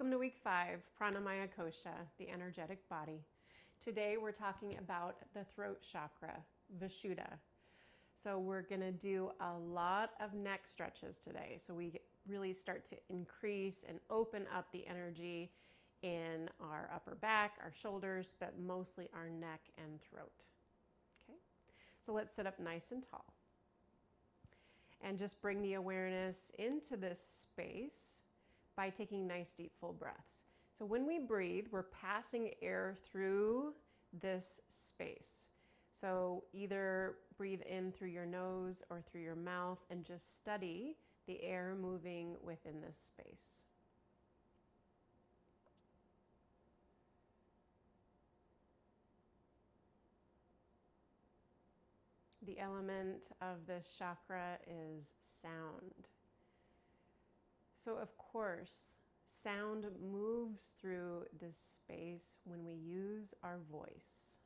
Welcome to week 5, Pranamaya Kosha, the energetic body. Today we're talking about the throat chakra, Vishuddha. So we're going to do a lot of neck stretches today. So we really start to increase and open up the energy in our upper back, our shoulders, but mostly our neck and throat. Okay, so let's sit up nice and tall. And just bring the awareness into this space by taking nice deep full breaths. So when we breathe, we're passing air through this space. So either breathe in through your nose or through your mouth and just study the air moving within this space. The element of this chakra is sound. So of course, sound moves through this space when we use our voice.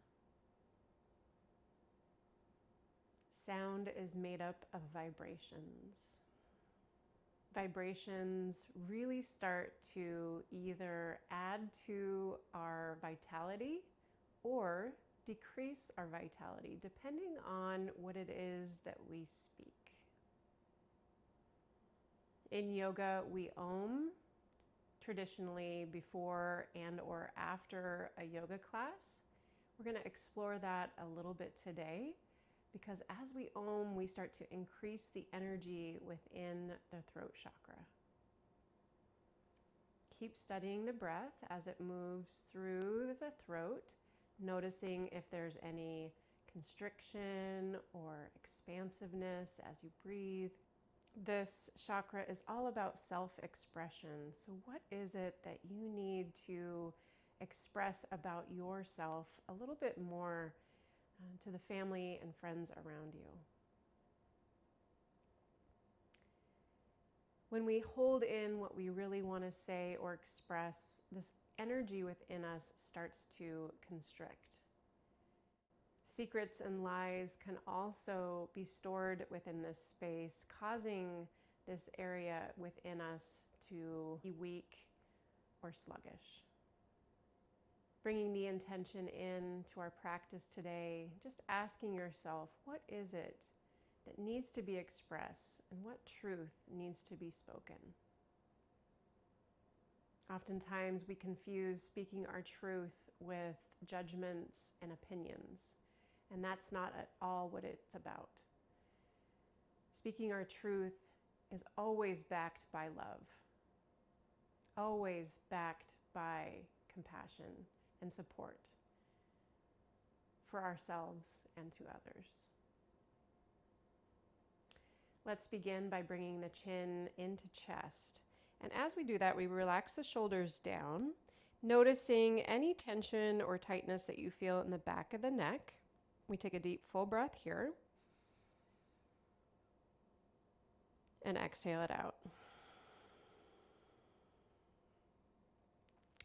Sound is made up of vibrations. Vibrations really start to either add to our vitality or decrease our vitality, depending on what it is that we speak. In yoga, we om traditionally before and or after a yoga class. We're going to explore that a little bit today because as we om, we start to increase the energy within the throat chakra. Keep studying the breath as it moves through the throat, noticing if there's any constriction or expansiveness as you breathe. This chakra is all about self-expression. So what is it that you need to express about yourself a little bit more to the family and friends around you? When we hold in what we really want to say or express, this energy within us starts to constrict. Secrets and lies can also be stored within this space, causing this area within us to be weak or sluggish. Bringing the intention in to our practice today, just asking yourself, what is it that needs to be expressed and what truth needs to be spoken? Oftentimes we confuse speaking our truth with judgments and opinions. And that's not at all what it's about. Speaking our truth is always backed by love, always backed by compassion and support for ourselves and to others. Let's begin by bringing the chin into chest. And as we do that, we relax the shoulders down, noticing any tension or tightness that you feel in the back of the neck. We take a deep full breath here and exhale it out.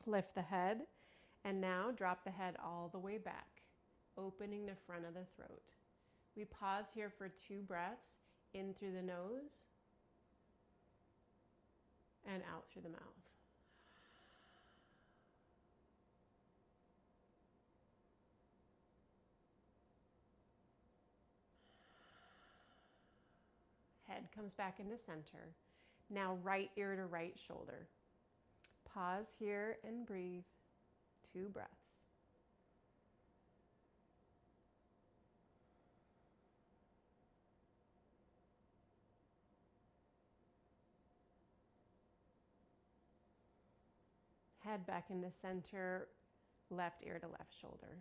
Lift the head and now drop the head all the way back, opening the front of the throat. We pause here for 2 breaths, in through the nose and out through the mouth. Head comes back into center. Now right ear to right shoulder. Pause here and breathe. 2 breaths. Head back into center, left ear to left shoulder.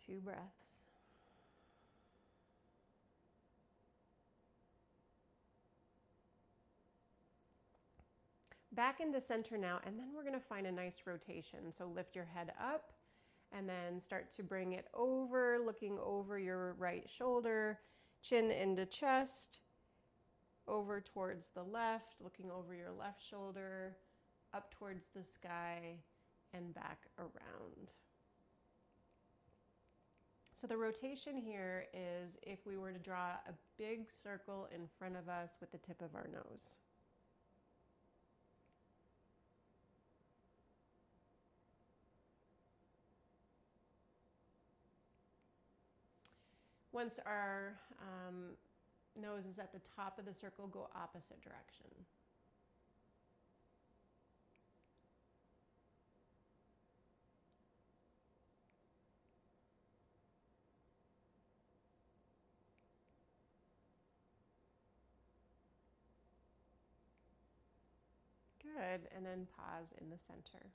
2 breaths. Back into center now, and then we're going to find a nice rotation. So lift your head up and then start to bring it over, looking over your right shoulder, chin into chest, over towards the left, looking over your left shoulder, up towards the sky, and back around. So the rotation here is if we were to draw a big circle in front of us with the tip of our nose. Once our nose is at the top of the circle, go opposite direction. Good, and then pause in the center.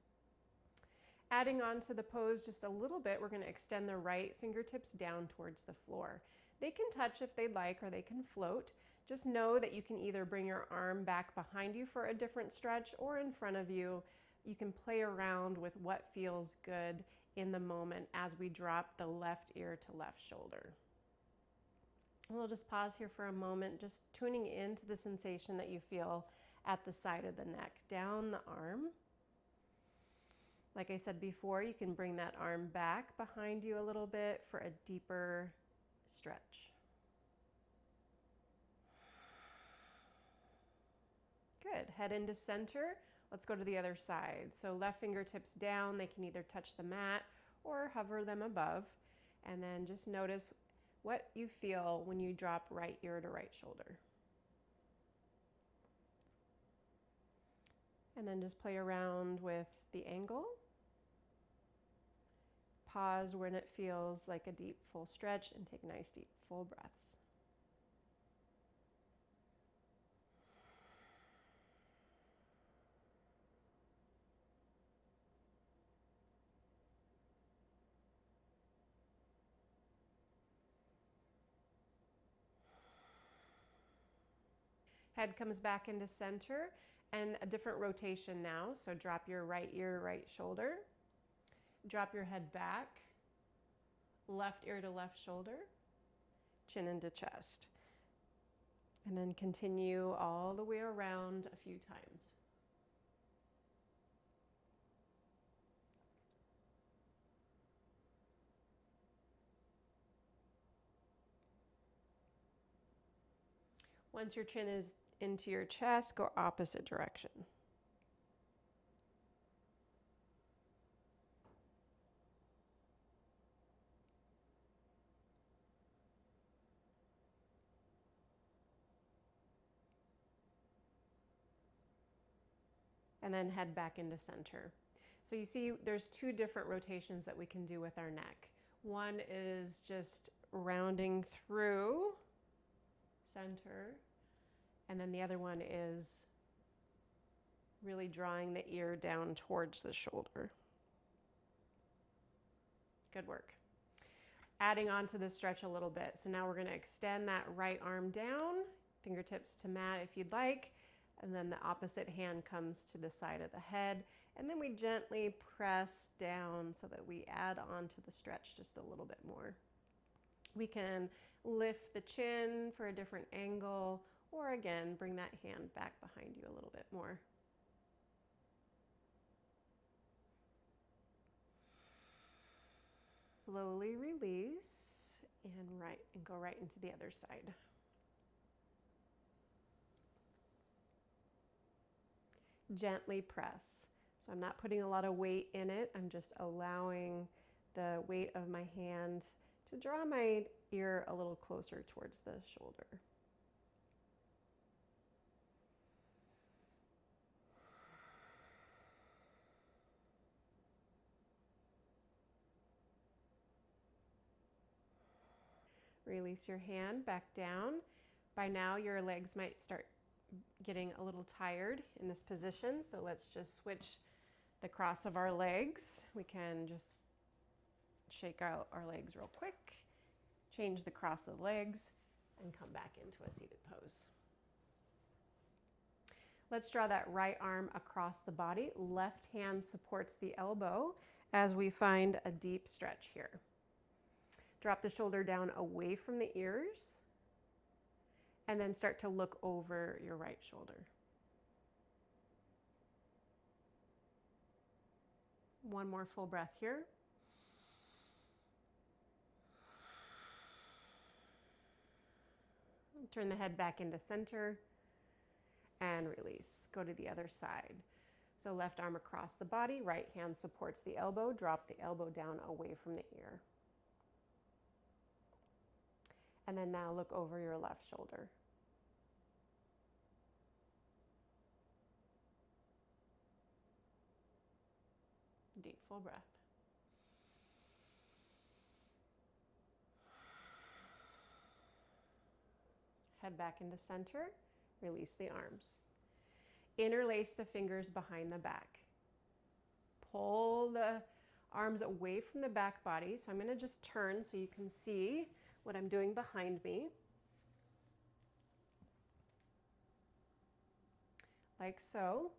Adding on to the pose just a little bit, we're going to extend the right fingertips down towards the floor. They can touch if they'd like, or they can float. Just know that you can either bring your arm back behind you for a different stretch or in front of you. You can play around with what feels good in the moment as we drop the left ear to left shoulder. We'll just pause here for a moment, just tuning into the sensation that you feel at the side of the neck, down the arm. Like I said before, you can bring that arm back behind you a little bit for a deeper stretch. Good. Head into center. Let's go to the other side. So left fingertips down. They can either touch the mat or hover them above. And then just notice what you feel when you drop right ear to right shoulder. And then just play around with the angle. Pause when it feels like a deep full stretch and take nice deep full breaths. Head comes back into center and a different rotation now. So drop your right ear, right shoulder. Drop your head back, left ear to left shoulder, chin into chest. And then continue all the way around a few times. Once your chin is into your chest, go opposite direction. And then head back into center. So you see there's two different rotations that we can do with our neck. One is just rounding through center, and then the other one is really drawing the ear down towards the shoulder. Good work. Adding on to this stretch a little bit. So now we're going to extend that right arm down, fingertips to mat if you'd like, and then the opposite hand comes to the side of the head, and then we gently press down so that we add on to the stretch just a little bit more. We can lift the chin for a different angle, or again, bring that hand back behind you a little bit more. Slowly release and go right into the other side. Gently press. So I'm not putting a lot of weight in it. I'm just allowing the weight of my hand to draw my ear a little closer towards the shoulder. Release your hand back down. By now your legs might start getting a little tired in this position, so let's just switch the cross of our legs. We can just shake out our legs real quick, change the cross of the legs, and come back into a seated pose. Let's draw that right arm across the body. Left hand supports the elbow as we find a deep stretch here. Drop the shoulder down away from the ears, and then start to look over your right shoulder. One more full breath here. Turn the head back into center and release. Go to the other side. So left arm across the body, right hand supports the elbow, drop the elbow down away from the ear. And then now look over your left shoulder. Deep, full breath. Head back into center. Release the arms. Interlace the fingers behind the back. Pull the arms away from the back body. So I'm going to just turn so you can see what I'm doing behind me. Like so.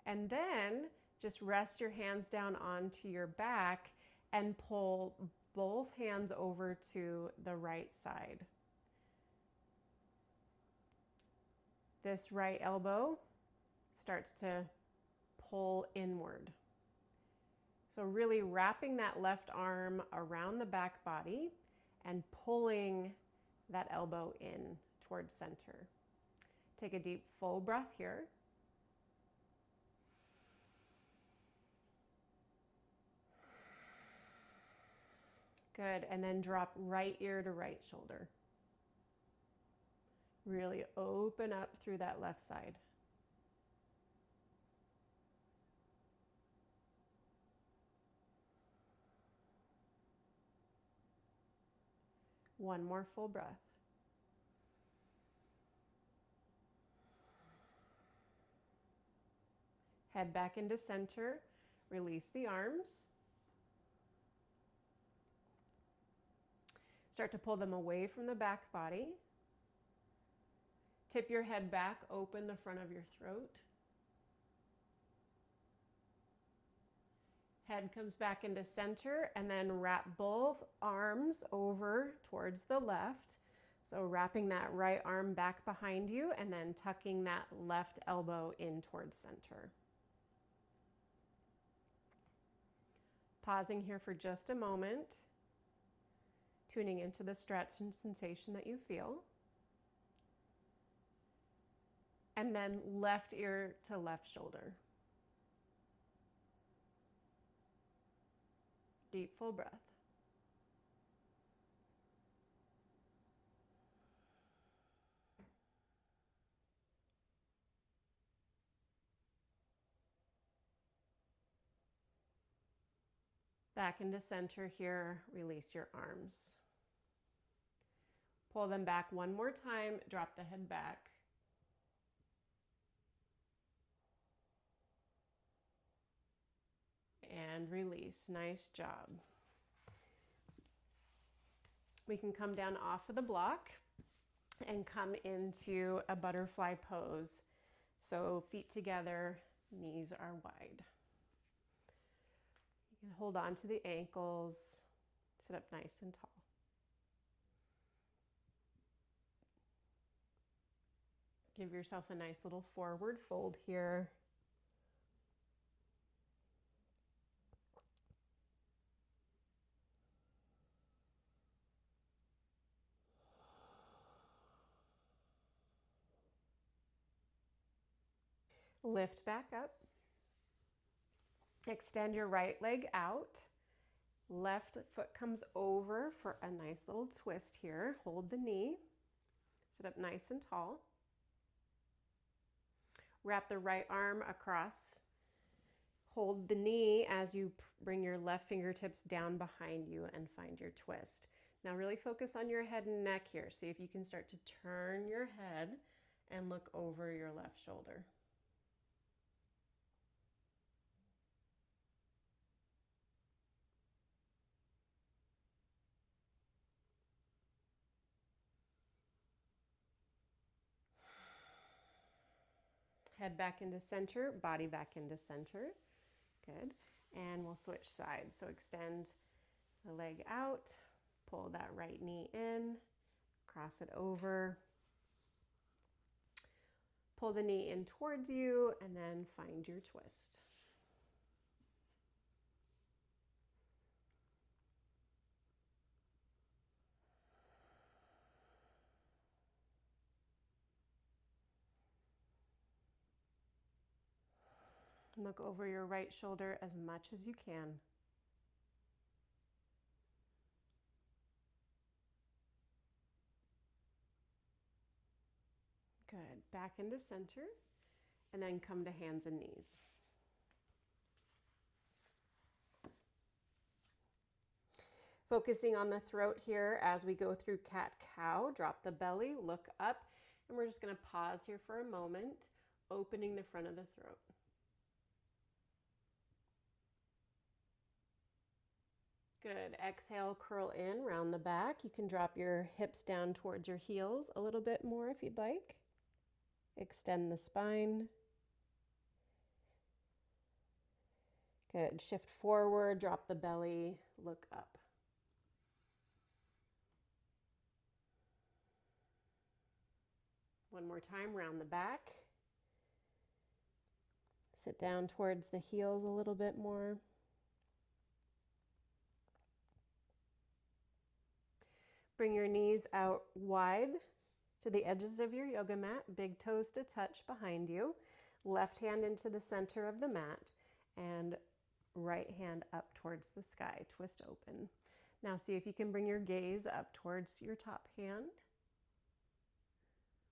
And then just rest your hands down onto your back and pull both hands over to the right side. This right elbow starts to pull inward. So really wrapping that left arm around the back body and pulling that elbow in towards center. Take a deep full breath here. Good, and then drop right ear to right shoulder. Really open up through that left side. One more full breath. Head back into center. Release the arms. Start to pull them away from the back body. Tip your head back, open the front of your throat. Head comes back into center, and then wrap both arms over towards the left. So wrapping that right arm back behind you and then tucking that left elbow in towards center. Pausing here for just a moment, tuning into the stretch and sensation that you feel. And then left ear to left shoulder. Deep, full breath. Back into center here, release your arms. Pull them back one more time, drop the head back. And release. Nice job. We can come down off of the block and come into a butterfly pose. So feet together, knees are wide. You can hold on to the ankles, sit up nice and tall. Give yourself a nice little forward fold here. Lift back up. Extend your right leg out. Left foot comes over for a nice little twist here. Hold the knee. Sit up nice and tall. Wrap the right arm across. Hold the knee as you bring your left fingertips down behind you and find your twist. Now really focus on your head and neck here. See if you can start to turn your head and look over your left shoulder. Head back into center, body back into center. Good. And we'll switch sides. So extend the leg out, pull that right knee in, cross it over, pull the knee in towards you, and then find your twist. Look over your right shoulder as much as you can. back into center, and then come to hands and knees. Focusing on the throat here as we go through cat-cow. Drop the belly, look up, and we're just going to pause here for a moment, opening the front of the throat. Good. Exhale, curl in, round the back. You can drop your hips down towards your heels a little bit more if you'd like. Extend the spine. Good. Shift forward, drop the belly, look up. One more time, round the back. Sit down towards the heels a little bit more. Bring your knees out wide to the edges of your yoga mat, big toes to touch behind you. Left hand into the center of the mat and right hand up towards the sky. Twist open. Now see if you can bring your gaze up towards your top hand.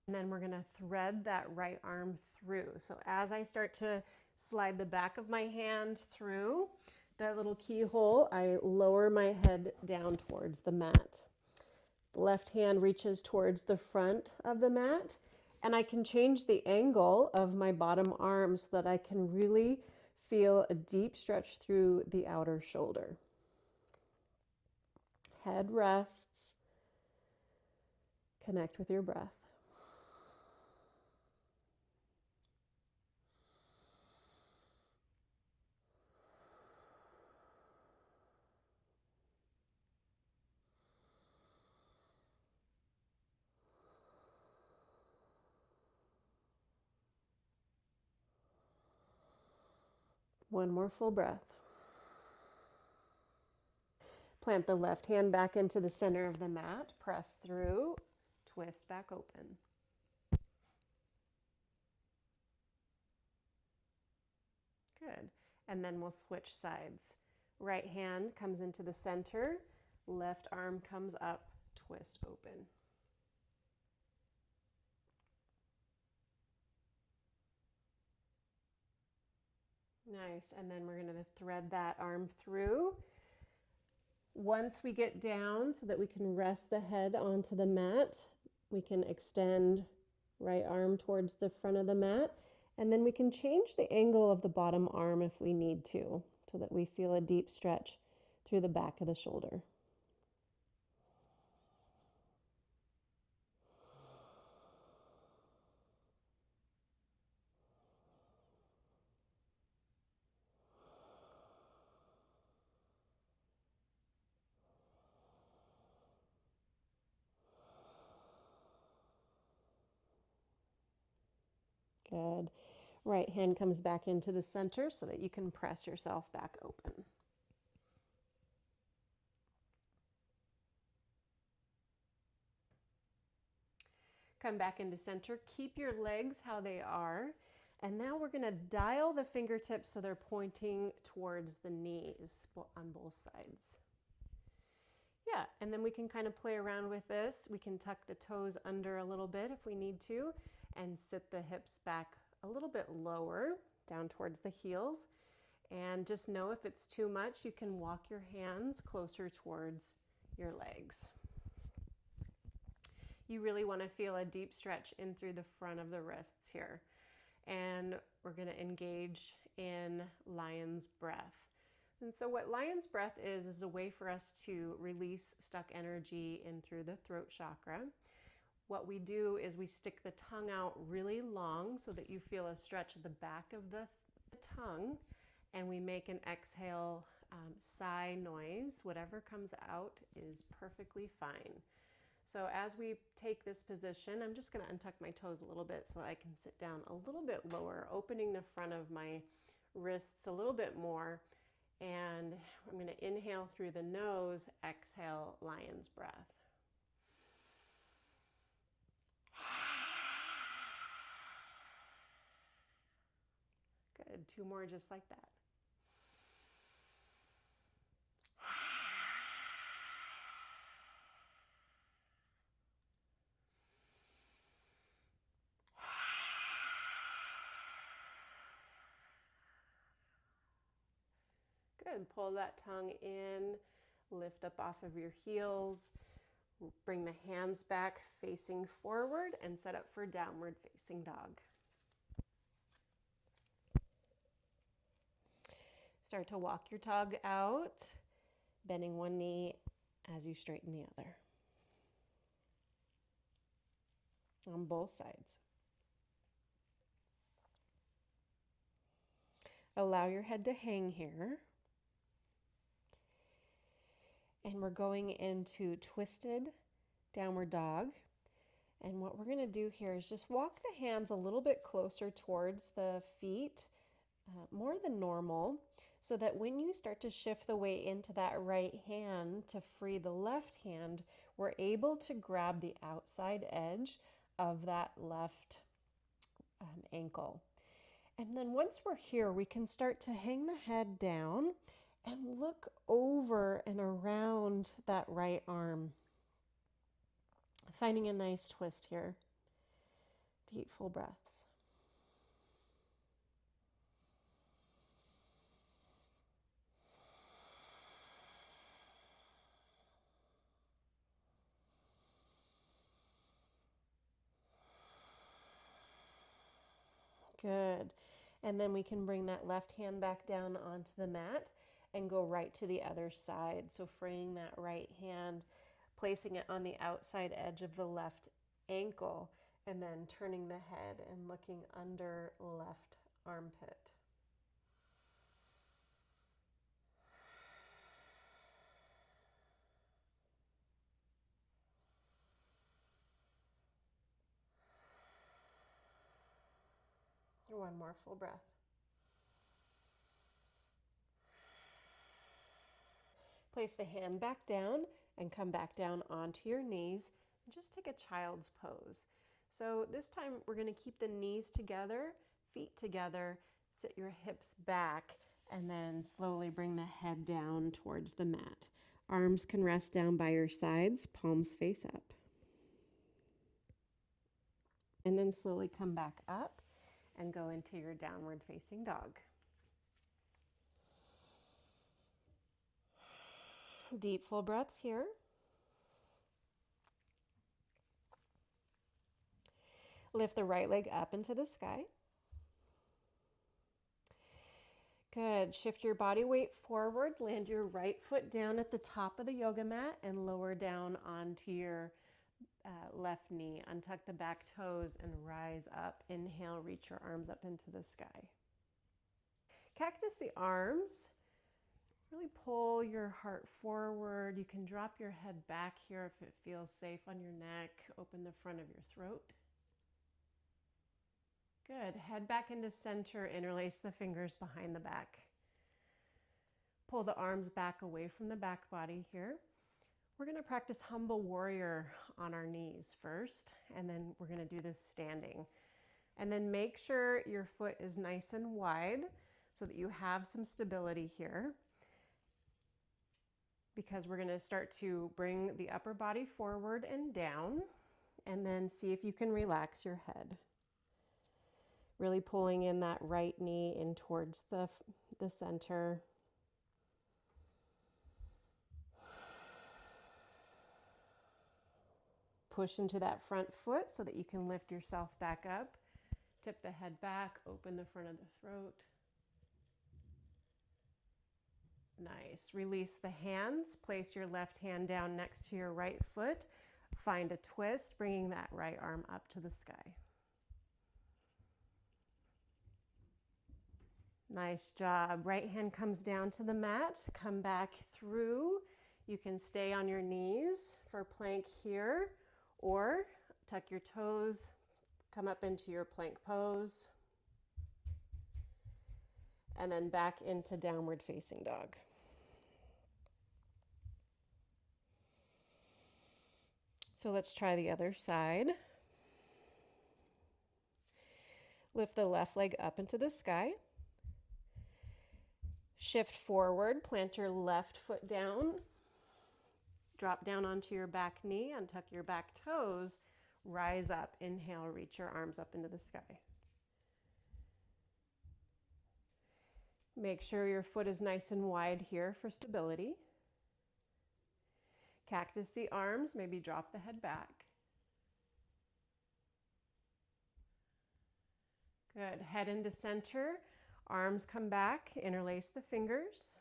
And then we're going to thread that right arm through. So as I start to slide the back of my hand through that little keyhole, I lower my head down towards the mat. The left hand reaches towards the front of the mat, and I can change the angle of my bottom arm so that I can really feel a deep stretch through the outer shoulder. Head rests. Connect with your breath. One more full breath. Plant the left hand back into the center of the mat. Press through. Twist back open. Good. And then we'll switch sides. Right hand comes into the center. Left arm comes up. Twist open. Nice. And then we're going to thread that arm through. Once we get down so that we can rest the head onto the mat, we can extend right arm towards the front of the mat, and then we can change the angle of the bottom arm if we need to, so that we feel a deep stretch through the back of the shoulder. Good. Right hand comes back into the center so that you can press yourself back open. Come back into center. Keep your legs how they are. And now we're going to dial the fingertips so they're pointing towards the knees on both sides. Yeah, and then we can kind of play around with this. We can tuck the toes under a little bit if we need to, and sit the hips back a little bit lower, down towards the heels. And just know if it's too much, you can walk your hands closer towards your legs. You really want to feel a deep stretch in through the front of the wrists here. And we're going to engage in lion's breath. And so what lion's breath is a way for us to release stuck energy in through the throat chakra. What we do is we stick the tongue out really long so that you feel a stretch at the back of the tongue, and we make an exhale sigh noise. Whatever comes out is perfectly fine. So as we take this position, I'm just going to untuck my toes a little bit so I can sit down a little bit lower, opening the front of my wrists a little bit more. And I'm going to inhale through the nose, exhale, lion's breath. Good. Two more just like that. Good. Pull that tongue in, lift up off of your heels, bring the hands back facing forward, and set up for downward facing dog. Start to walk your dog out, bending one knee as you straighten the other. On both sides. Allow your head to hang here. And we're going into twisted downward dog. And what we're going to do here is just walk the hands a little bit closer towards the feet, more than normal, so that when you start to shift the weight into that right hand to free the left hand, we're able to grab the outside edge of that left ankle. And then once we're here, we can start to hang the head down and look over and around that right arm. Finding a nice twist here. Deep, full breaths. Good. And then we can bring that left hand back down onto the mat and go right to the other side. So freeing that right hand, placing it on the outside edge of the left ankle, and then turning the head and looking under left armpit. One more full breath. Place the hand back down and come back down onto your knees and just take a child's pose. So this time we're going to keep the knees together, feet together, sit your hips back, and then slowly bring the head down towards the mat. Arms can rest down by your sides, palms face up. And then slowly come back up and go into your downward facing dog. Deep full breaths here. Lift the right leg up into the sky. Good. Shift your body weight forward. Land your right foot down at the top of the yoga mat and lower down onto your left knee. Untuck the back toes and rise up. Inhale, reach your arms up into the sky. Cactus the arms. Really pull your heart forward. You can drop your head back here if it feels safe on your neck. Open the front of your throat. Good. Head back into center. Interlace the fingers behind the back. Pull the arms back away from the back body here. We're going to practice humble warrior on our knees first, and then we're going to do this standing. And then make sure your foot is nice and wide so that you have some stability here, because we're going to start to bring the upper body forward and down, and then see if you can relax your head. Really pulling in that right knee in towards the center. Push into that front foot so that you can lift yourself back up. Tip the head back, open the front of the throat. Nice. Release the hands. Place your left hand down next to your right foot. Find a twist, bringing that right arm up to the sky. Nice job. Right hand comes down to the mat. Come back through. You can stay on your knees for plank here, or tuck your toes, come up into your plank pose, and then back into downward facing dog. So let's try the other side. Lift the left leg up into the sky. Shift forward, plant your left foot down. Drop down onto your back knee, untuck your back toes, rise up, inhale, reach your arms up into the sky. Make sure your foot is nice and wide here for stability. Cactus the arms, maybe drop the head back. Good. Head into center. Arms come back. Interlace the fingers.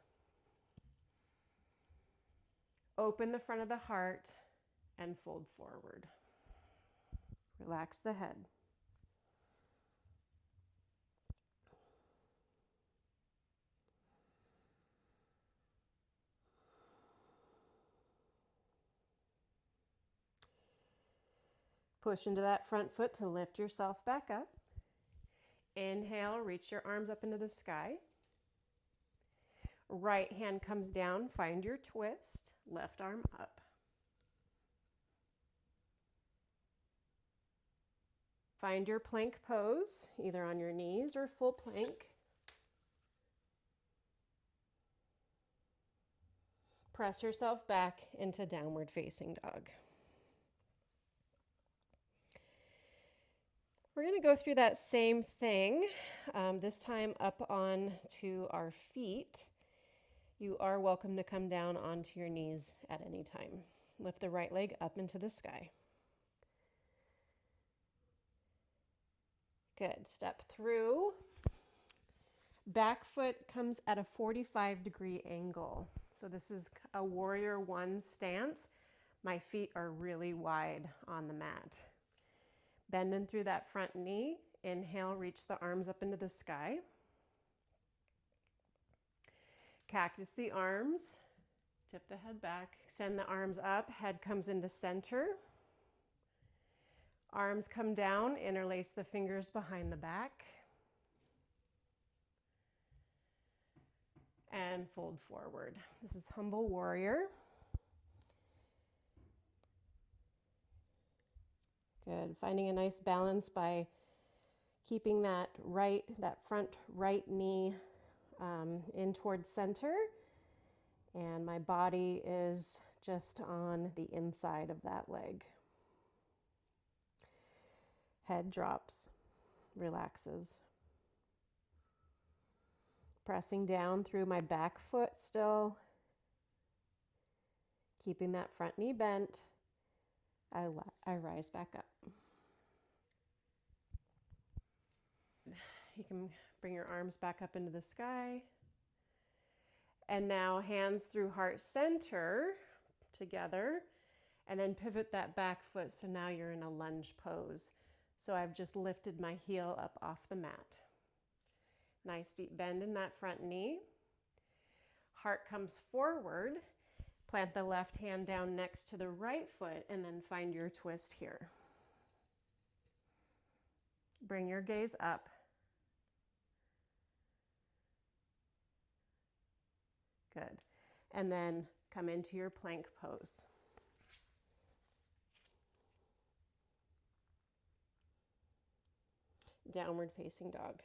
Open the front of the heart and fold forward. Relax the head. Push into that front foot to lift yourself back up. Inhale, reach your arms up into the sky. Right hand comes down, find your twist, left arm up. Find your plank pose, either on your knees or full plank. Press yourself back into downward facing dog. We're going to go through that same thing, this time up on to our feet. You are welcome to come down onto your knees at any time. Lift the right leg up into the sky. Good. Step through. Back foot comes at a 45-degree angle. So this is a warrior one stance. My feet are really wide on the mat. Bending through that front knee. Inhale, reach the arms up into the sky. Cactus the arms. Tip the head back. Send the arms up. Head comes into center. Arms come down. Interlace the fingers behind the back. And fold forward. This is humble warrior. Good. Finding a nice balance by keeping that front right knee in towards center. And my body is just on the inside of that leg. Head drops, relaxes. Pressing down through my back foot still. Keeping that front knee bent. I rise back up. You can bring your arms back up into the sky. And now hands through heart center together. And then pivot that back foot so now you're in a lunge pose. So I've just lifted my heel up off the mat. Nice deep bend in that front knee. Heart comes forward. Plant the left hand down next to the right foot and then find your twist here. Bring your gaze up. Good. And then come into your plank pose. Downward facing dog.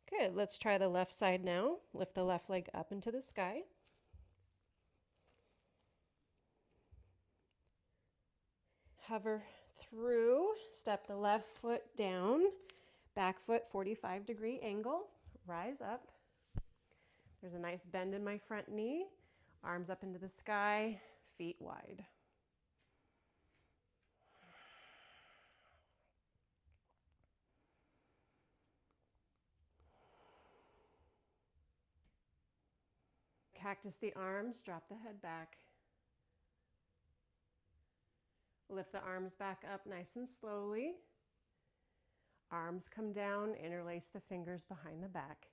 Good, let's try the left side now. Lift the left leg up into the sky. Hover through, step the left foot down, back foot 45-degree angle, rise up. There's a nice bend in my front knee, arms up into the sky, feet wide. Cactus the arms, drop the head back. Lift the arms back up nice and slowly. Arms come down, interlace the fingers behind the back.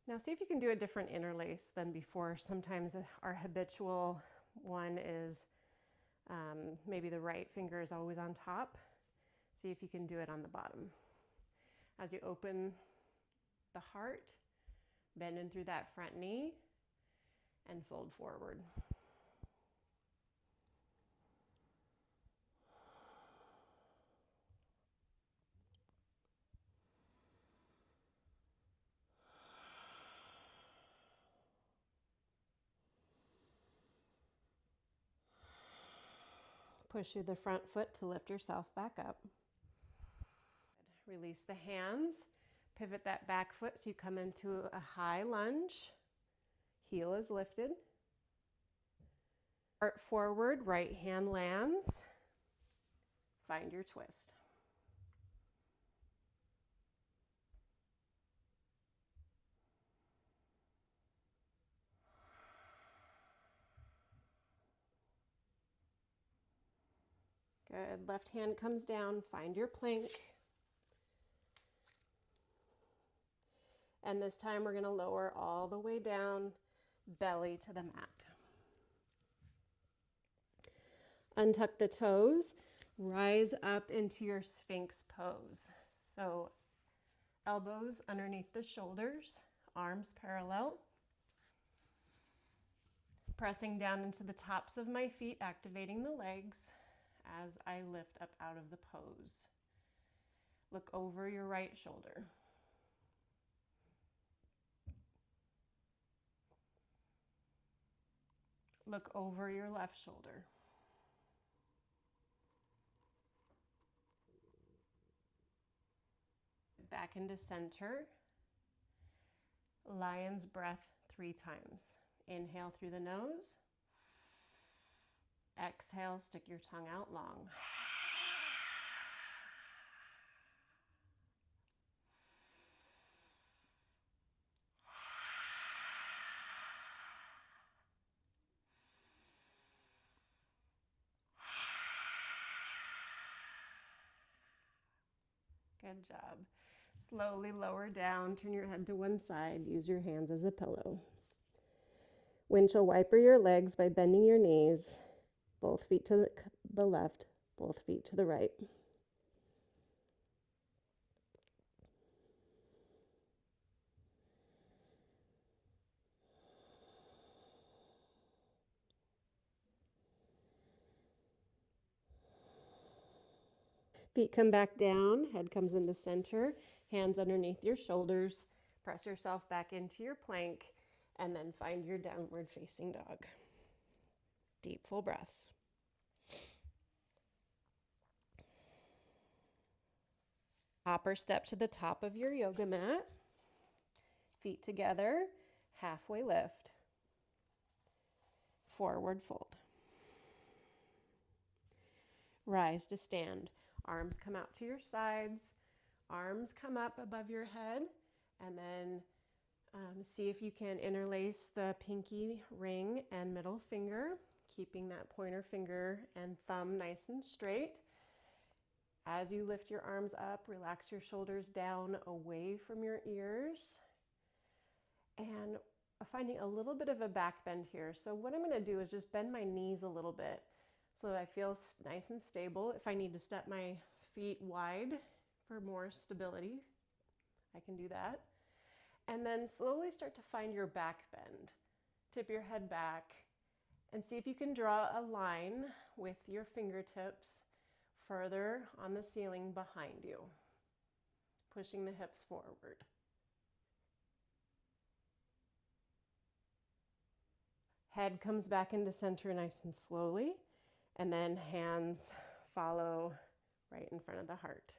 Now see if you can do a different interlace than before. Sometimes our habitual one is maybe the right finger is always on top. See if you can do it on the bottom. As you open the heart, bend in through that front knee and fold forward. Push through the front foot to lift yourself back up. Release the hands. Pivot that back foot so you come into a high lunge. Heel is lifted. Heart forward, right hand lands. Find your twist. Good. Left hand comes down. Find your plank. And this time we're going to lower all the way down, belly to the mat. Untuck the toes. Rise up into your Sphinx pose. So elbows underneath the shoulders, arms parallel. Pressing down into the tops of my feet, activating the legs as I lift up out of the pose. Look over your right shoulder. Look over your left shoulder. Back into center. Lion's breath 3 times. Inhale through the nose. Exhale, stick your tongue out long. Good job. Slowly lower down, turn your head to one side, use your hands as a pillow. Windshield wiper your legs by bending your knees, both feet to the left, both feet to the right. Feet come back down, head comes into center, hands underneath your shoulders. Press yourself back into your plank, and then find your downward facing dog. Deep, full breaths. Hopper step to the top of your yoga mat. Feet together, halfway lift. Forward fold. Rise to stand. Arms come out to your sides. Arms come up above your head. And then see if you can interlace the pinky ring and middle finger, keeping that pointer finger and thumb nice and straight. As you lift your arms up, relax your shoulders down away from your ears. And finding a little bit of a back bend here. So what I'm going to do is just bend my knees a little bit so that I feel nice and stable. If I need to step my feet wide for more stability, I can do that. And then slowly start to find your back bend. Tip your head back and see if you can draw a line with your fingertips further on the ceiling behind you, pushing the hips forward. Head comes back into center nice and slowly, and then hands follow right in front of the heart.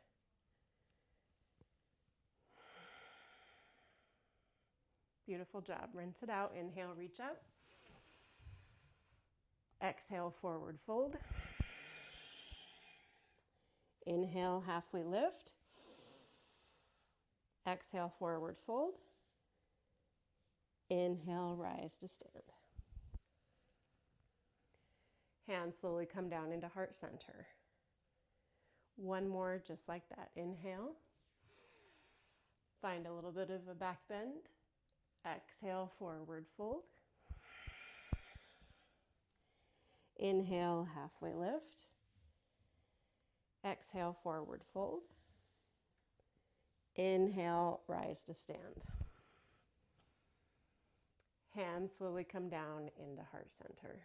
Beautiful job. Rinse it out. Inhale, reach up. Exhale, forward fold. Inhale, halfway lift. Exhale, forward fold. Inhale, rise to stand. Hands slowly come down into heart center. One more just like that. Inhale. Find a little bit of a back bend. Exhale, forward fold. Inhale, halfway lift. Exhale, forward fold. Inhale, rise to stand. Hands slowly come down into heart center.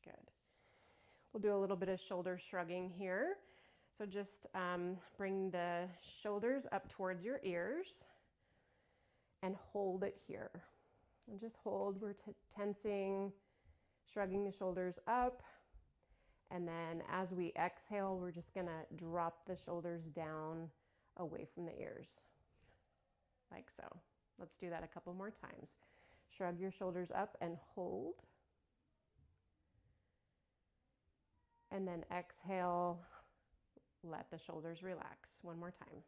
Good. We'll do a little bit of shoulder shrugging here. So just bring the shoulders up towards your ears and hold it here. And just hold. We're tensing shrugging the shoulders up. And then as we exhale, we're just gonna drop the shoulders down away from the ears, like so. Let's do that a couple more times. Shrug your shoulders up and hold. And then exhale, let the shoulders relax. One more time.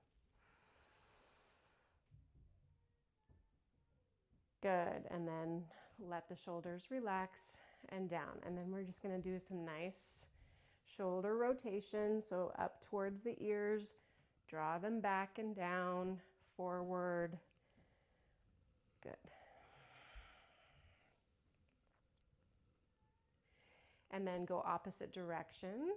Good, and then let the shoulders relax and down. And then we're just gonna do some nice shoulder rotation. So up towards the ears, draw them back and down, forward. Good. And then go opposite direction.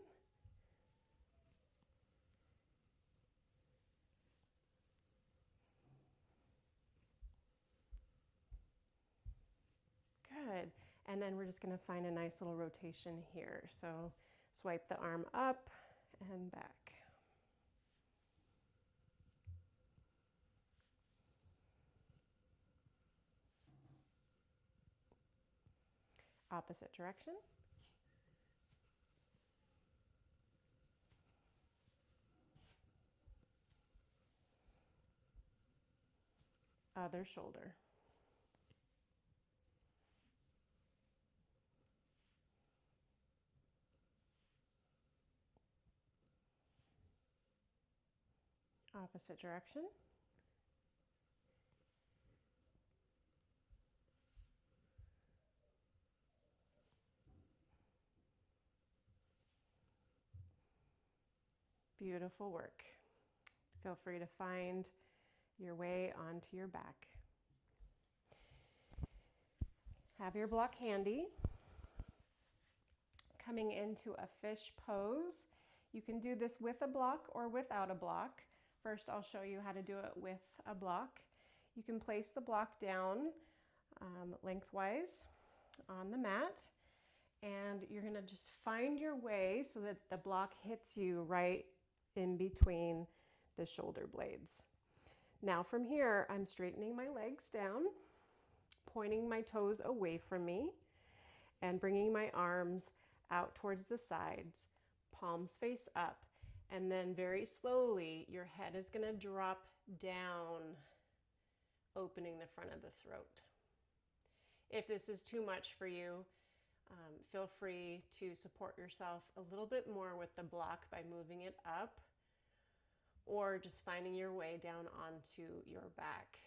Good. And then we're just going to find a nice little rotation here. So swipe the arm up and back. Opposite direction. Other shoulder. Opposite direction. Beautiful work. Feel free to find your way onto your back. Have your block handy. Coming into a fish pose. You can do this with a block or without a block. First, I'll show you how to do it with a block. You can place the block down lengthwise on the mat, and you're gonna just find your way so that the block hits you right in between the shoulder blades. Now from here, I'm straightening my legs down, pointing my toes away from me, and bringing my arms out towards the sides, palms face up, and then very slowly your head is going to drop down, opening the front of the throat. If this is too much for you, feel free to support yourself a little bit more with the block by moving it up, or just finding your way down onto your back.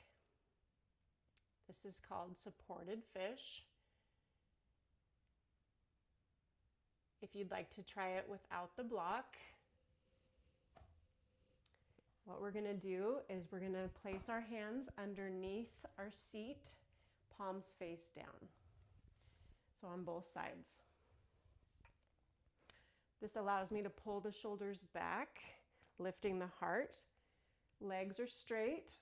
This is called supported fish. If you'd like to try it without the block, what we're going to do is we're going to place our hands underneath our seat, palms face down. So on both sides. This allows me to pull the shoulders back, lifting the heart. Legs are straight,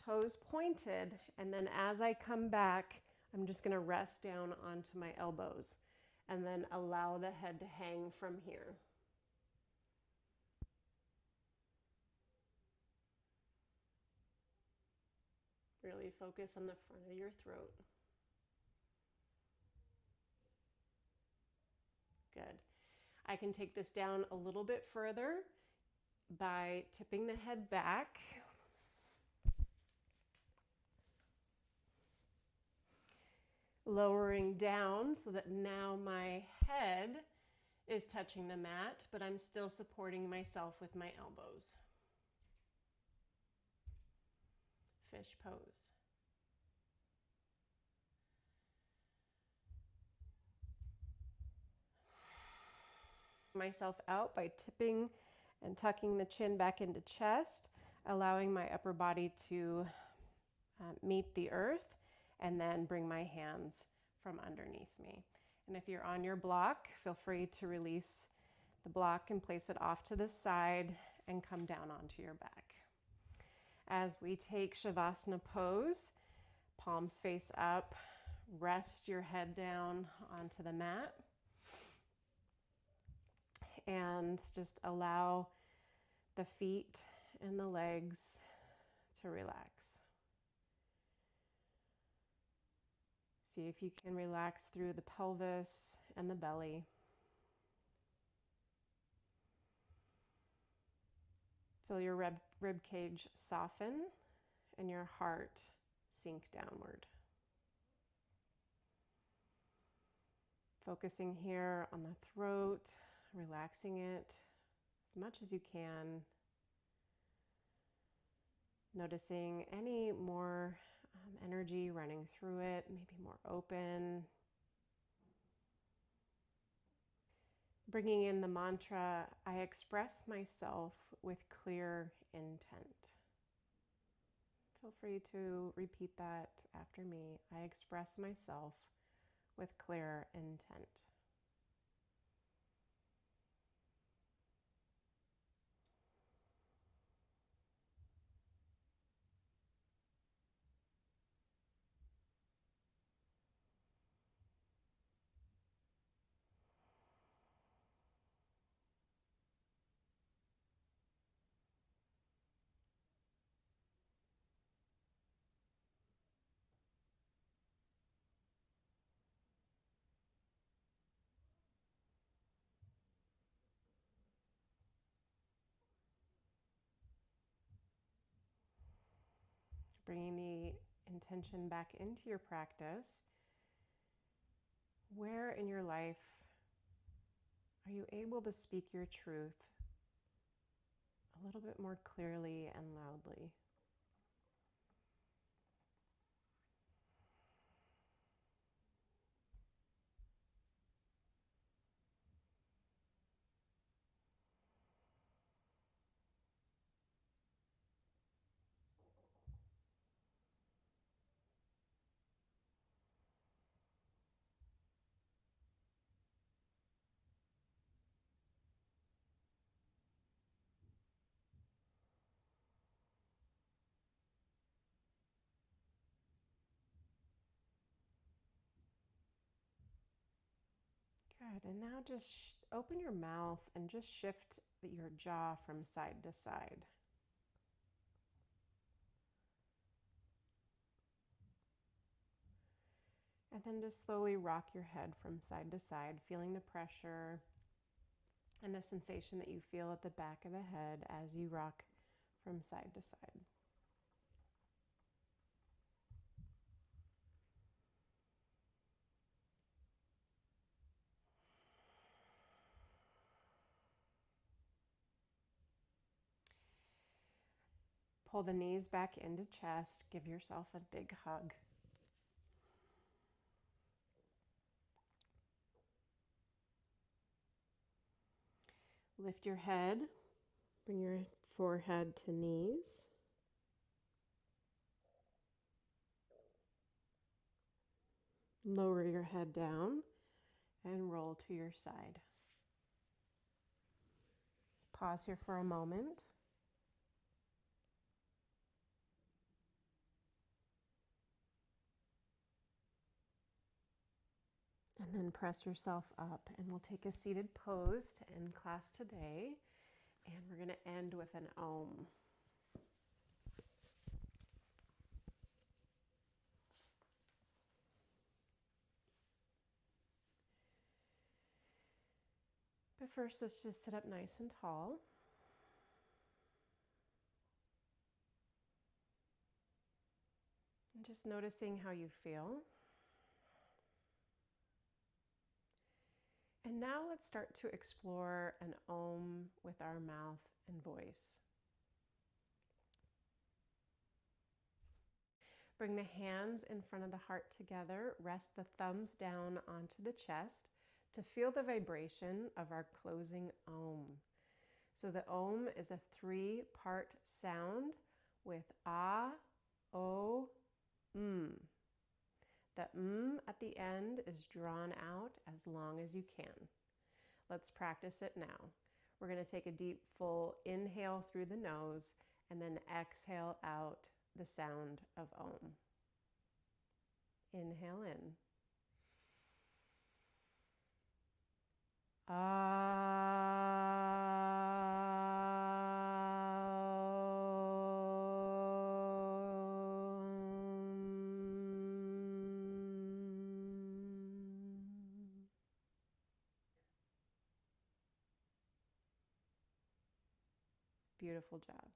toes pointed, and then as I come back, I'm just going to rest down onto my elbows and then allow the head to hang from here. Really focus on the front of your throat. Good. I can take this down a little bit further by tipping the head back. Lowering down so that now my head is touching the mat, but I'm still supporting myself with my elbows. Fish pose. Myself out by tipping and tucking the chin back into chest, allowing my upper body to meet the earth, and then bring my hands from underneath me. And if you're on your block, feel free to release the block and place it off to the side and come down onto your back. As we take Shavasana pose, palms face up, rest your head down onto the mat, and just allow the feet and the legs to relax. See if you can relax through the pelvis and the belly. Feel your rib cage soften and your heart sink downward. Focusing here on the throat, relaxing it as much as you can. Noticing any more energy running through it, maybe more open. Bringing in the mantra, I express myself with clear intent. Feel free to repeat that after me. I express myself with clear intent. Bringing the intention back into your practice. Where in your life are you able to speak your truth a little bit more clearly and loudly? Good, and now just open your mouth and just shift your jaw from side to side. And then just slowly rock your head from side to side, feeling the pressure and the sensation that you feel at the back of the head as you rock from side to side. Pull the knees back into chest. Give yourself a big hug. Lift your head. Bring your forehead to knees. Lower your head down and roll to your side. Pause here for a moment. And then press yourself up, and we'll take a seated pose to end class today. And we're going to end with an Om. But first, let's just sit up nice and tall. And just noticing how you feel. And now let's start to explore an Om with our mouth and voice. Bring the hands in front of the heart together. Rest the thumbs down onto the chest to feel the vibration of our closing Om. So the Om is a 3-part sound with Ah, O, The at the end is drawn out as long as you can. Let's practice it now. We're going to take a deep, full inhale through the nose and then exhale out the sound of Om. Inhale in. Beautiful job.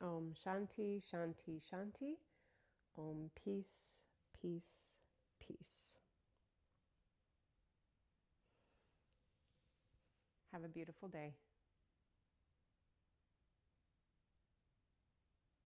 Om Shanti, Shanti, Shanti. Om Peace, Peace, Peace. Have a beautiful day.